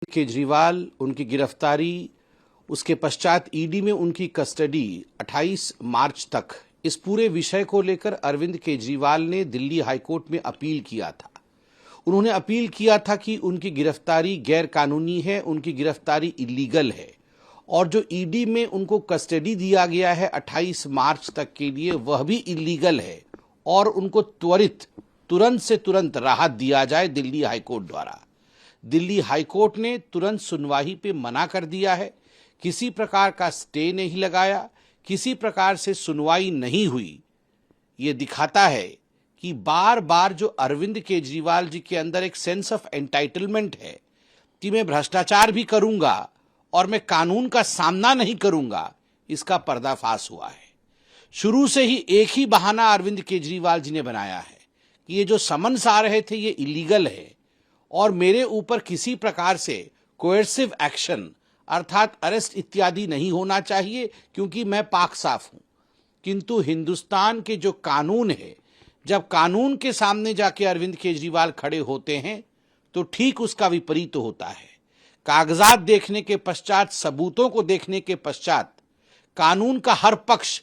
केजरीवाल, उनकी गिरफ्तारी, उसके पश्चात ईडी में उनकी कस्टडी 28 मार्च तक, इस पूरे विषय को लेकर अरविंद केजरीवाल ने दिल्ली हाईकोर्ट में अपील किया था। उन्होंने अपील किया था कि उनकी गिरफ्तारी गैर कानूनी है, उनकी गिरफ्तारी इलीगल है और जो ईडी में उनको कस्टडी दिया गया है 28 मार्च तक के लिए, वह भी इलीगल है और उनको तुरंत से तुरंत राहत दिया जाए दिल्ली हाईकोर्ट द्वारा। दिल्ली हाईकोर्ट ने तुरंत सुनवाई पे मना कर दिया है, किसी प्रकार का स्टे नहीं लगाया, किसी प्रकार से सुनवाई नहीं हुई। ये दिखाता है कि बार बार जो अरविंद केजरीवाल जी के अंदर एक सेंस ऑफ एंटाइटलमेंट है कि मैं भ्रष्टाचार भी करूंगा और मैं कानून का सामना नहीं करूंगा, इसका पर्दाफाश हुआ है। शुरू से ही एक ही बहाना अरविंद केजरीवाल जी ने बनाया है कि ये जो समन्स आ रहे थे ये इलीगल है और मेरे ऊपर किसी प्रकार से कोएर्सिव एक्शन अर्थात अरेस्ट इत्यादि नहीं होना चाहिए क्योंकि मैं पाक साफ हूं। किंतु हिंदुस्तान के जो कानून है, जब कानून के सामने जाके अरविंद केजरीवाल खड़े होते हैं तो ठीक उसका विपरीत होता है। कागजात देखने के पश्चात, सबूतों को देखने के पश्चात कानून का हर पक्ष,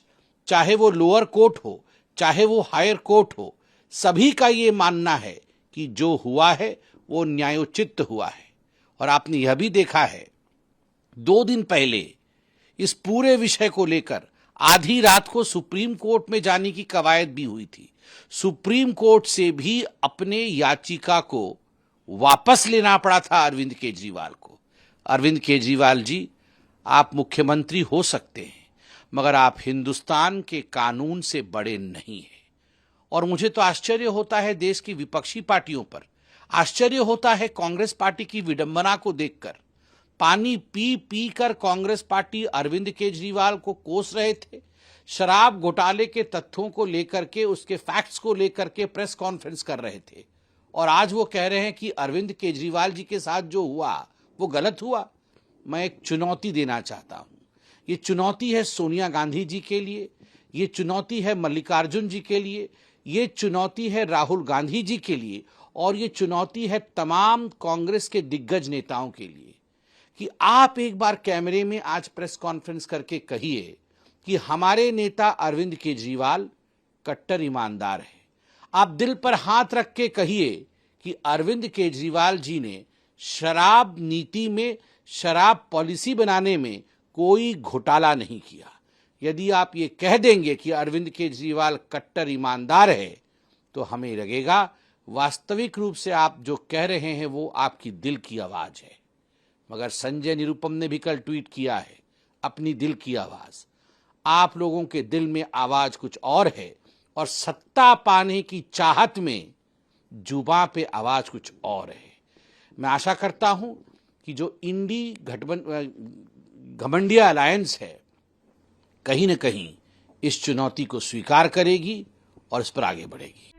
चाहे वो लोअर कोर्ट हो चाहे वो हायर कोर्ट हो, सभी का ये मानना है कि जो हुआ है वो न्यायोचित हुआ है। और आपने यह भी देखा है 2 दिन पहले इस पूरे विषय को लेकर आधी रात को सुप्रीम कोर्ट में जाने की कवायद भी हुई थी। सुप्रीम कोर्ट से भी अपने याचिका को वापस लेना पड़ा था अरविंद केजरीवाल को। अरविंद केजरीवाल जी, आप मुख्यमंत्री हो सकते हैं मगर आप हिंदुस्तान के कानून से बड़े नहीं हैं। और मुझे तो आश्चर्य होता है देश की विपक्षी पार्टियों पर, आश्चर्य होता है कांग्रेस पार्टी की विडंबना को देखकर। पानी पी पी कर कांग्रेस पार्टी अरविंद केजरीवाल को कोस रहे थे। शराब घोटाले के तथ्यों को लेकर के, उसके फैक्ट्स को लेकर के प्रेस कॉन्फ्रेंस कर रहे थे और आज वो कह रहे हैं कि अरविंद केजरीवाल जी के साथ जो हुआ वो गलत हुआ। मैं एक चुनौती देना चाहता हूं। ये चुनौती है सोनिया गांधी जी के लिए, ये चुनौती है मल्लिकार्जुन जी के लिए, ये चुनौती है राहुल गांधी जी के लिए और ये चुनौती है तमाम कांग्रेस के दिग्गज नेताओं के लिए कि आप एक बार कैमरे में आज प्रेस कॉन्फ्रेंस करके कहिए कि हमारे नेता अरविंद केजरीवाल कट्टर ईमानदार है। आप दिल पर हाथ रख के कहिए कि अरविंद केजरीवाल जी ने शराब नीति में, शराब पॉलिसी बनाने में कोई घोटाला नहीं किया। यदि आप ये कह देंगे कि अरविंद केजरीवाल कट्टर ईमानदार है तो हमें लगेगा वास्तविक रूप से आप जो कह रहे हैं वो आपकी दिल की आवाज है। मगर संजय निरुपम ने भी कल ट्वीट किया है अपनी दिल की आवाज। आप लोगों के दिल में आवाज कुछ और है और सत्ता पाने की चाहत में जुबां पे आवाज कुछ और है। मैं आशा करता हूं कि जो इंडी घमंडिया अलायंस है कहीं न कहीं इस चुनौती को स्वीकार करेगी और इस पर आगे बढ़ेगी।